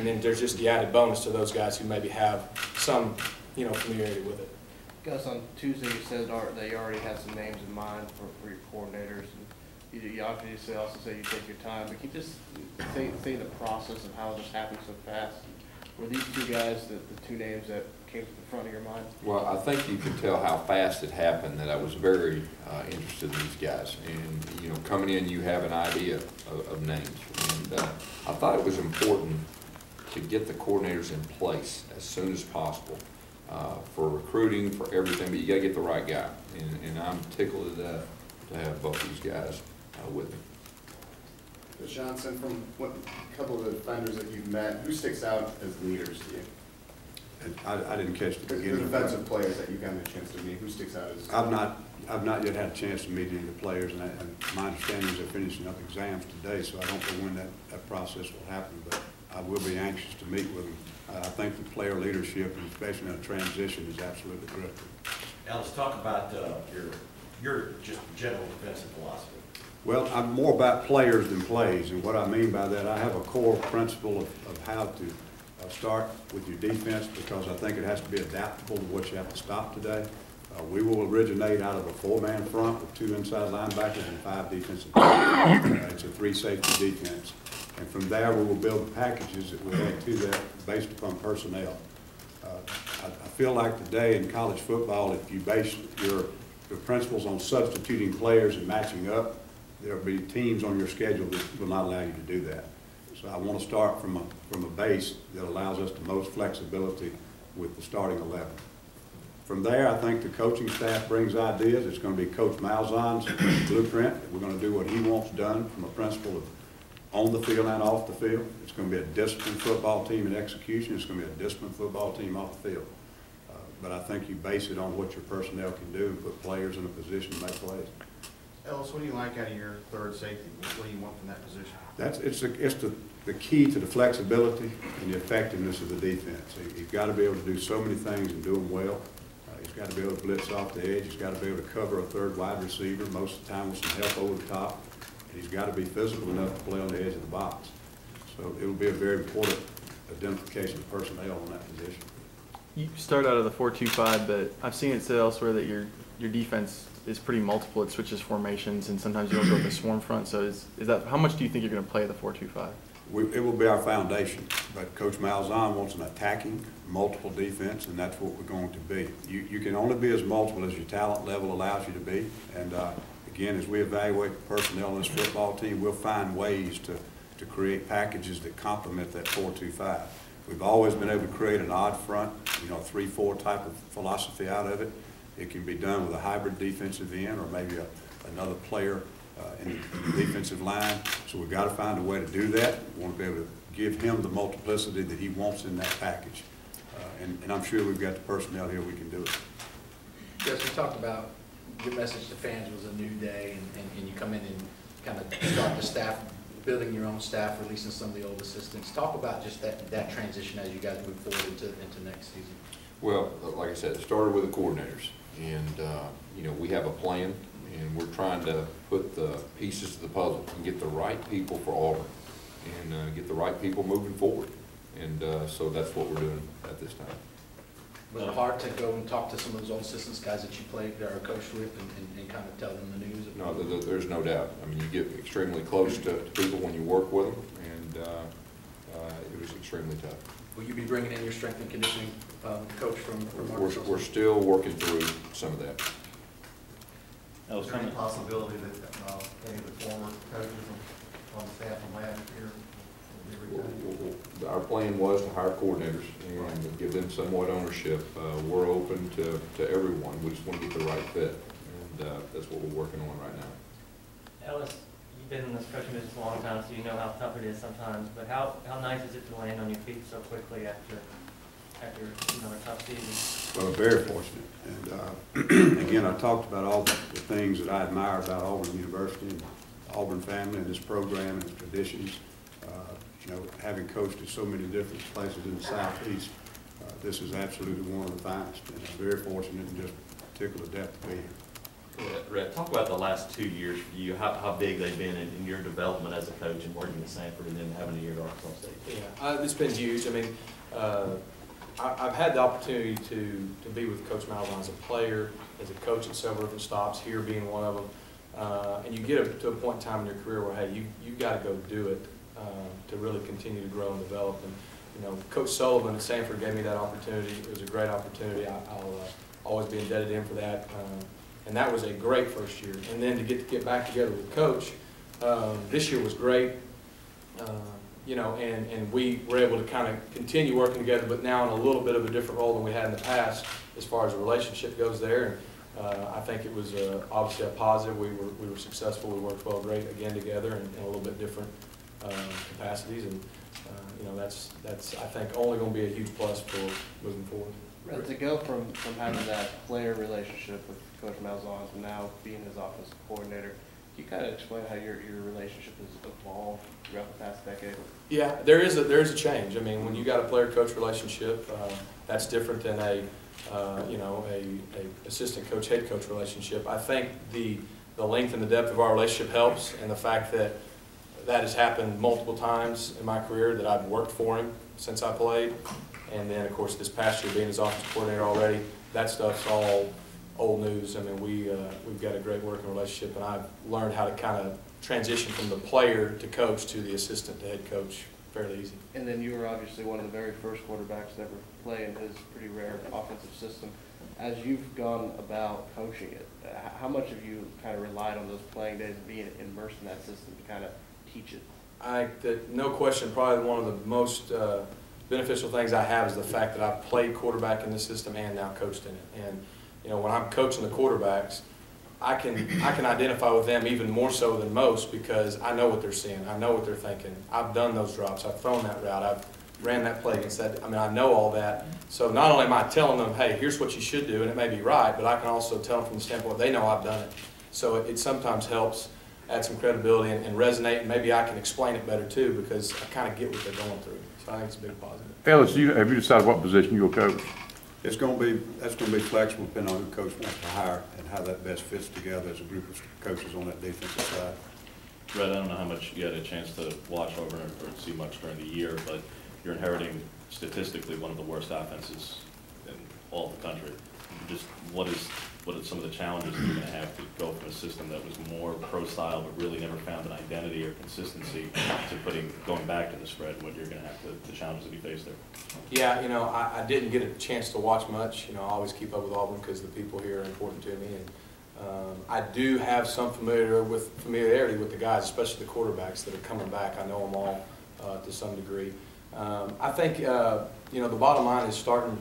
And then there's just the added bonus to those guys who maybe have some, familiarity with it. Gus, on Tuesday you said that you already had some names in mind for your coordinators. And you obviously also said you take your time, but can you just say the process of how this happened so fast? Were these two guys the two names that came to the front of your mind? Well, I think you could tell how fast it happened that I was very interested in these guys. And, coming in, you have an idea of names. And I thought it was important to get the coordinators in place as soon as possible for recruiting, for everything, but you got to get the right guy. And I'm tickled to death to have both these guys with me. Coach Johnson, from a couple of the defenders that you've met, who sticks out as leaders to you? I didn't catch the beginning. The defensive players that you've gotten a chance to meet, who sticks out as? I've not yet had a chance to meet any of the players, and my understanding is they're finishing up exams today, so I don't know when that process will happen, but I will be anxious to meet with them. I think the player leadership, and especially in a transition, is absolutely critical. Now let's talk about your just general defensive philosophy. Well, I'm more about players than plays, and what I mean by that, I have a core principle of how to start with your defense, because I think it has to be adaptable to what you have to stop today. We will originate out of a 4-man front with 2 inside linebackers and 5 defensive players. It's a 3-safety defense. And from there, we will build the packages that we add to that based upon personnel. I feel like today in college football, if you base your principles on substituting players and matching up, there will be teams on your schedule that will not allow you to do that. So I want to start from a base that allows us the most flexibility with the starting 11. From there, I think the coaching staff brings ideas. It's going to be Coach Malzahn's blueprint. We're going to do what he wants done from a principle of on the field and off the field. It's going to be a disciplined football team in execution. It's going to be a disciplined football team off the field. But I think you base it on what your personnel can do and put players in a position to make plays. Ellis, what do you like out of your third safety? What do you want from that position? It's the key to the flexibility and the effectiveness of the defense. You've got to be able to do so many things and do them well. He's got to be able to blitz off the edge. He's got to be able to cover a third wide receiver, most of the time with some help over the top. And he's got to be physical enough to play on the edge of the box. So it will be a very important identification of personnel on that position. You start out of the 4-2-5, but I've seen it said elsewhere that your defense is pretty multiple. It switches formations, and sometimes you'll go with a swarm front. So is that, how much do you think you're going to play the 4-2-5? It will be our foundation, but Coach Malzahn wants an attacking, multiple defense, and that's what we're going to be. You can only be as multiple as your talent level allows you to be, and again, as we evaluate the personnel in this football team, we'll find ways to create packages that complement that 4-2-5. We've always been able to create an odd front, 3-4 type of philosophy out of it. It can be done with a hybrid defensive end or maybe another player in the defensive line. So we've got to find a way to do that. We want to be able to give him the multiplicity that he wants in that package. And I'm sure we've got the personnel here, we can do it. Yes, we talked about your message to fans was a new day, and you come in and kind of start the staff, building your own staff, releasing some of the old assistants. Talk about just that transition as you guys move forward into next season. Well, like I said, it started with the coordinators, and we have a plan, and we're trying to put the pieces of the puzzle and get the right people for Auburn, and get the right people moving forward, and so that's what we're doing at this time. Was it hard to go and talk to some of those old assistants, guys that you played or coached with, and kind of tell them the news? No, there's no doubt. I mean, you get extremely close to people when you work with them, and it was extremely tough. Will you be bringing in your strength and conditioning coach from We're still working through some of that. Is there any possibility that any of the former coaches on staff from last year will be retained? Our plan was to hire coordinators and give them somewhat ownership. We're open to everyone. We just want to get the right fit, and that's what we're working on right now. Ellis, you've been in this coaching business a long time, so you know how tough it is sometimes. But how nice is it to land on your feet so quickly after a tough season? Well, very fortunate. And again, I talked about all the things that I admire about Auburn University and the Auburn family and this program and its traditions. Having coached at so many different places in the Southeast, this is absolutely one of the finest. And I'm very fortunate and just tickled to death to be here. Rhett, talk about the last 2 years for you, how big they've been in your development as a coach and working at Sanford and then having a year at Arkansas State. Yeah, it's been huge. I mean, I've had the opportunity to be with Coach Malzahn as a player, as a coach at several different stops, here being one of them. And you get to a point in time in your career where, hey, you got to go do it to really continue to grow and develop. And, you know, Coach Sullivan at Sanford gave me that opportunity. It was a great opportunity. I'll always be indebted to him for that. And that was a great first year. And then to get back together with Coach, this year was great. You know, and we were able to kind of continue working together, but now in a little bit of a different role than we had in the past as far as the relationship goes there. And I think it was obviously a positive. We were successful. We worked well, great again together in a little bit different capacities. And you know, that's I think only going to be a huge plus for moving forward. Right, to go from having that player relationship with Coach Malzahn to now being his offensive coordinator, can you kind of explain how your relationship has evolved throughout the past decade? Yeah, there is a change. I mean, when you got a player-coach relationship, that's different than a you know, a assistant coach, head coach relationship. I think the length and the depth of our relationship helps, and the fact that has happened multiple times in my career, that I've worked for him since I played. And then, of course, this past year being his offensive coordinator already, that stuff's all old news. I mean, we've got a great working relationship, and I've learned how to kind of transition from the player to coach to the assistant to head coach fairly easy. And then you were obviously one of the very first quarterbacks to ever play in his pretty rare offensive system. As you've gone about coaching it, how much have you kind of relied on those playing days and being immersed in that system to kind of teach it? No question, probably one of the most beneficial things I have is the fact that I've played quarterback in this system and now coached in it. And you know, when I'm coaching the quarterbacks, I can identify with them even more so than most, because I know what they're seeing, I know what they're thinking. I've done those drops, I've thrown that route, I've ran that play against that. I mean, I know all that. So not only am I telling them, hey, here's what you should do, and it may be right, but I can also tell them from the standpoint they know I've done it. So it sometimes helps add some credibility and resonate, and maybe I can explain it better too, because I kind of get what they're going through. So I think it's a big positive. Ellis, have you decided what position you'll coach? That's going to be flexible depending on who coach wants to hire and how that best fits together as a group of coaches on that defensive side. Brett, I don't know how much you had a chance to watch over or see much during the year, but you're inheriting statistically one of the worst offenses in all of the country. Just what are some of the challenges you're going to have to go from a system that was more pro style but really never found an identity or consistency to going back to the spread? What you're going to have the challenges that you face there? Yeah, you know, I didn't get a chance to watch much. You know, I always keep up with Auburn because the people here are important to me, and I do have some familiarity with the guys, especially the quarterbacks that are coming back. I know them all to some degree. I think you know, the bottom line is starting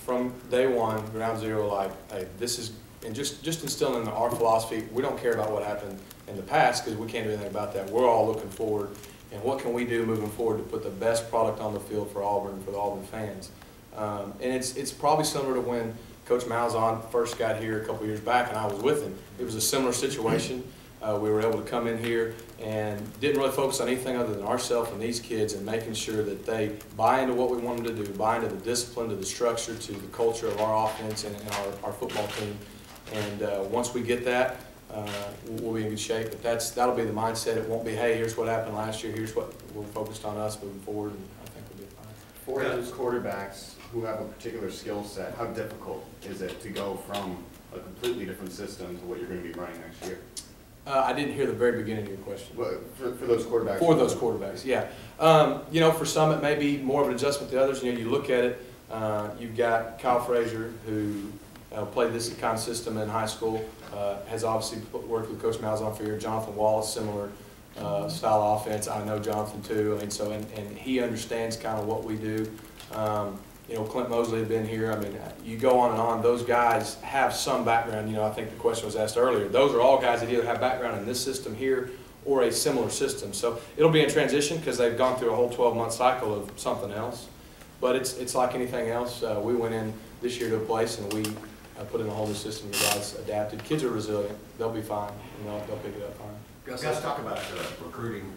from day one, ground zero, like, hey, this is, and just instilling our philosophy. We don't care about what happened in the past because we can't do anything about that. We're all looking forward, and what can we do moving forward to put the best product on the field for Auburn, for the Auburn fans. And it's probably similar to when Coach Malzahn first got here a couple years back, and I was with him. It was a similar situation. We were able to come in here and didn't really focus on anything other than ourselves and these kids, and making sure that they buy into what we want them to do, buy into the discipline, to the structure, to the culture of our offense and our football team. And once we get that, we'll be in good shape. But that'll be the mindset. It won't be, hey, here's what happened last year, here's what we're focused on us moving forward, and I think we'll be fine. For those quarterbacks who have a particular skill set, how difficult is it to go from a completely different system to what you're going to be running next year? I didn't hear the very beginning of your question. Well, for those quarterbacks. For those quarterbacks, yeah. You know, for some it may be more of an adjustment than others. You know, you look at it, you've got Kyle Frazier, who played this kind of system in high school, has obviously worked with Coach Malzahn for a year. Jonathan Wallace, similar style offense. I know Jonathan too. I mean, so and he understands kind of what we do. You know, Clint Mosley had been here. I mean, you go on and on. Those guys have some background. You know, I think the question was asked earlier. Those are all guys that either have background in this system here or a similar system. So it'll be in transition because they've gone through a whole 12-month cycle of something else. But it's like anything else. We went in this year to a place and we put in a whole new system. The guys adapted. Kids are resilient. They'll be fine. You know, they'll pick it up fine. Gus, let's talk about recruiting.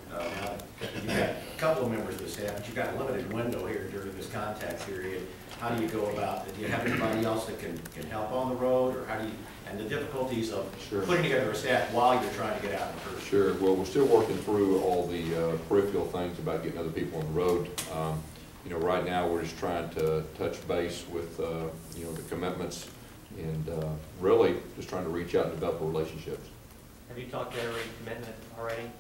You've got a couple of members of the staff, but you've got a limited window here during this this contact period, how do you go about it? Do you have anybody else that can help on the road, or how do you, and the difficulties of Sure. putting together a staff while you're trying to get out in person? Sure. Well, we're still working through all the peripheral things about getting other people on the road. You know, right now we're just trying to touch base with you know, the commitments, and really just trying to reach out and develop relationships. Have you talked to every commitment already?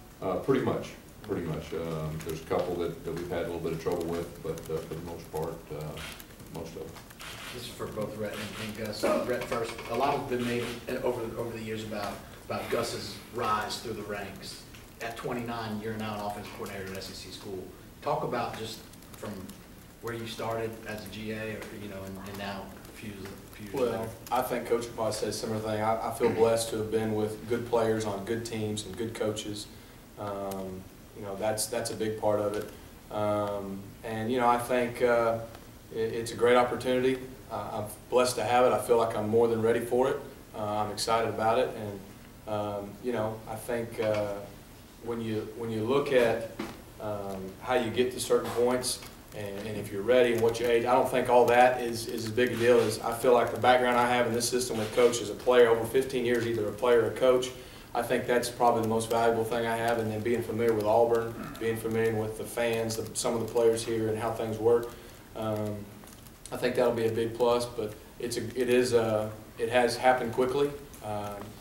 Pretty much. There's a couple that we've had a little bit of trouble with, but for the most part, most of them. This is for both Rhett and Gus. Rhett first. A lot has been made over the years about Gus's rise through the ranks. At 29, you're now an offensive coordinator at SEC school. Talk about just from where you started as a GA, or and now a few years Well, later. I think Coach would probably say a similar thing. I feel blessed to have been with good players on good teams and good coaches. That's a big part of it. And I think it's a great opportunity. I'm blessed to have it. I feel like I'm more than ready for it. I'm excited about it, and I think when you look at how you get to certain points, and if you're ready and what your age, I don't think all that is as big a deal as I feel like the background I have in this system with Coach as a player over 15 years, either a player or a coach. I think that's probably the most valuable thing I have, and then being familiar with Auburn, being familiar with the fans, some of the players here, and how things work. I think that'll be a big plus, but it has happened quickly.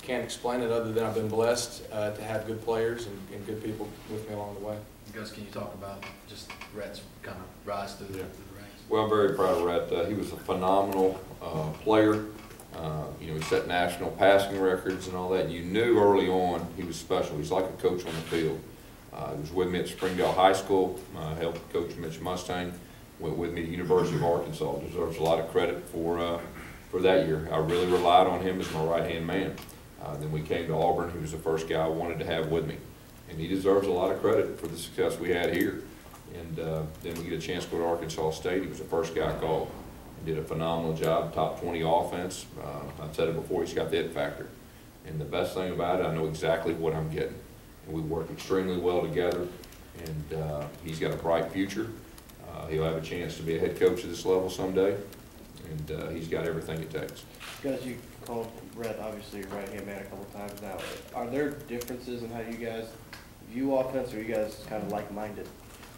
Can't explain it other than I've been blessed to have good players and good people with me along the way. Gus, can you talk about just Rhett's kind of rise through the ranks? Well, I'm very proud of Rhett. He was a phenomenal player. He set national passing records and all that. You knew early on he was special. He's like a coach on the field. He was with me at Springdale High School, helped coach Mitch Mustang, went with me to University of Arkansas. Deserves a lot of credit for that year. I really relied on him as my right-hand man. Then we came to Auburn. He was the first guy I wanted to have with me. And he deserves a lot of credit for the success we had here. And then we get a chance to go to Arkansas State. He was the first guy I called. He did a phenomenal job, top 20 offense. I've said it before, he's got the it factor. And the best thing about it, I know exactly what I'm getting. And we work extremely well together, and he's got a bright future. He'll have a chance to be a head coach at this level someday, and he's got everything it takes. Guys, you called Rhett obviously your right-hand man a couple times now. Are there differences in how you guys view offense, or are you guys kind of like-minded?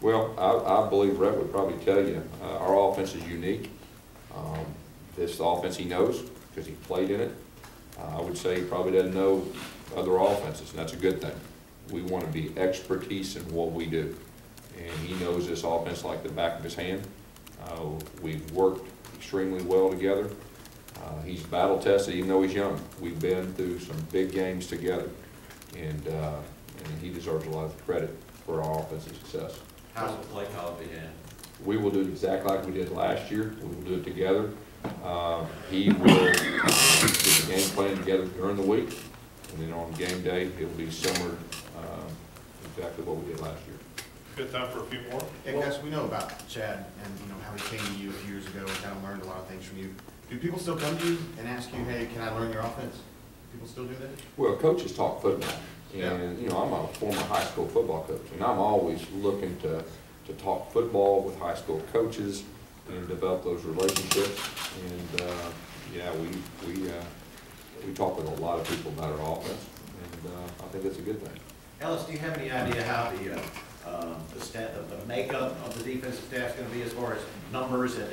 Well, I believe Rhett would probably tell you our offense is unique. This offense he knows because he played in it. I would say he probably doesn't know other offenses, and that's a good thing. We want to be expertise in what we do, and he knows this offense like the back of his hand. We've worked extremely well together. He's battle tested even though he's young. We've been through some big games together, and he deserves a lot of credit for our offensive success. How's the play call began? We will do it exactly like we did last year. We will do it together. He will get the game plan together during the week, and then on game day, it will be similar, exactly what we did last year. Good time for a few more. Yeah, Gus, we know about Chad and how he came to you a few years ago and kind of learned a lot of things from you. Do people still come to you and ask you, hey, can I learn your offense? Do people still do that? Well, coaches talk football, and I'm a former high school football coach, and I'm always looking to talk football with high school coaches and develop those relationships. And we talk with a lot of people about our offense, and I think that's a good thing. Ellis, do you have any idea how the makeup of the defensive staff is going to be as far as numbers and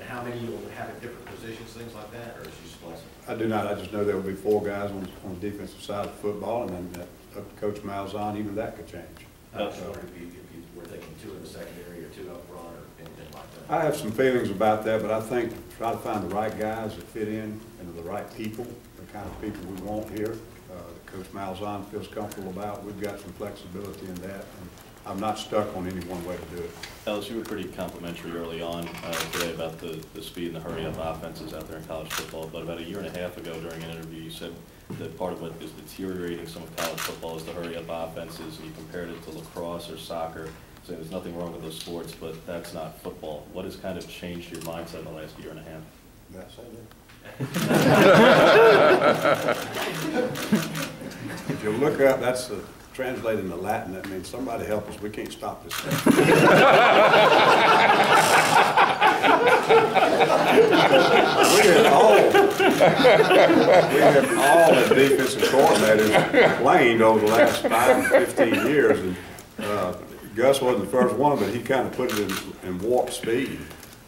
how many you'll have at different positions, things like that, or is you splicing? I do not. I just know there will be 4 guys on the defensive side of football, and then up to Coach Malzahn, even that could change. I was wondering if you were thinking 2 in the secondary or 2 up front or anything like that. I have some feelings about that, but I think try to find the right guys that fit in and the right people, the kind of people we want here. Coach Malzahn feels comfortable about. We've got some flexibility in that, and I'm not stuck on any one way to do it. Ellis, you were pretty complimentary early on today about the speed and the hurry-up offenses out there in college football, but about a year and a half ago during an interview, you said that part of what is deteriorating some of college football is the hurry-up offenses, and you compared it to lacrosse or soccer, saying there's nothing wrong with those sports, but that's not football. What has kind of changed your mindset in the last year and a half? Did I say that? If you look up, that's translated into Latin. That means somebody help us. We can't stop this thing. have all the defensive coordinators complained over the last 5 to 15 years, and Gus wasn't the first one, but he kind of put it in warp speed.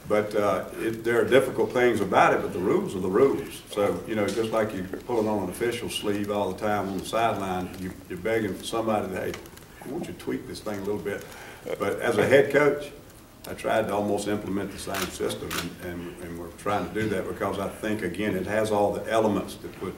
But there are difficult things about it, but the rules are the rules. So, you know, just like you're pulling on an official sleeve all the time on the sideline, you're begging for somebody to, hey, why don't you tweak this thing a little bit? But as a head coach, I tried to almost implement the same system, and we're trying to do that because I think, again, it has all the elements that put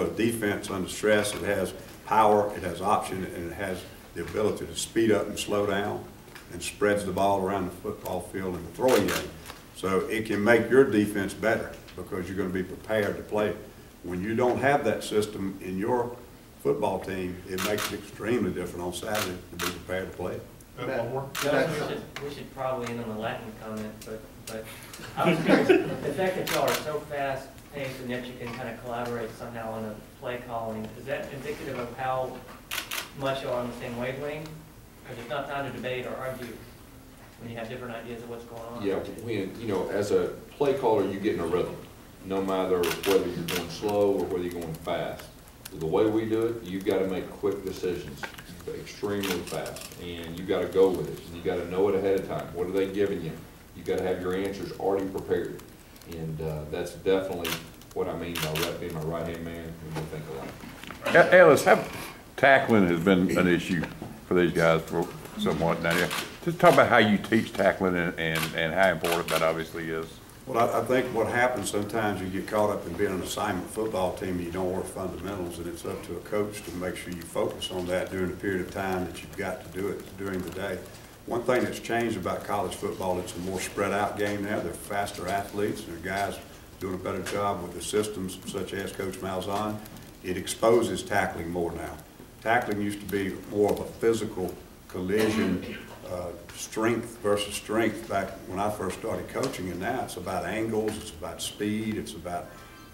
a defense under stress. It has power, it has option, and it has the ability to speed up and slow down, and spreads the ball around the football field in the throwing game. So it can make your defense better because you're going to be prepared to play. When you don't have that system in your football team, it makes it extremely different on Saturday to be prepared to play. One more? We should probably end on the Latin comment, but I was curious, the fact that y'all are so fast paced and yet you can kind of collaborate somehow on a play calling, is that indicative of how much y'all are on the same wavelength? Because it's not time to debate or argue when you have different ideas of what's going on. Yeah, when, you know, as a play caller, you get in a rhythm, no matter whether you're going slow or whether you're going fast. The way we do it, you've got to make quick decisions, extremely fast, and you got to go with it. And you got to know it ahead of time. What are they giving you? You got to have your answers already prepared, and that's definitely what I mean by being my right-hand man and we think alike. Ellis, tackling has been an issue for these guys for somewhat down here. Just talk about how you teach tackling and how important that obviously is. Well, I think what happens sometimes you get caught up in being an assignment football team and you don't work fundamentals, and it's up to a coach to make sure you focus on that during the period of time that you've got to do it during the day. One thing that's changed about college football, it's a more spread out game now. They're faster athletes, and there are guys doing a better job with the systems such as Coach Malzahn. It exposes tackling more now. Tackling used to be more of a physical collision, strength versus strength back when I first started coaching, and now it's about angles, it's about speed, it's about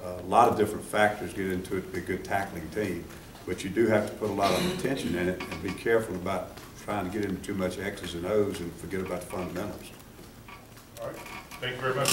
a lot of different factors get into it to be a good tackling team. But you do have to put a lot of attention in it and be careful about trying to get into too much X's and O's and forget about the fundamentals. All right. Thank you very much.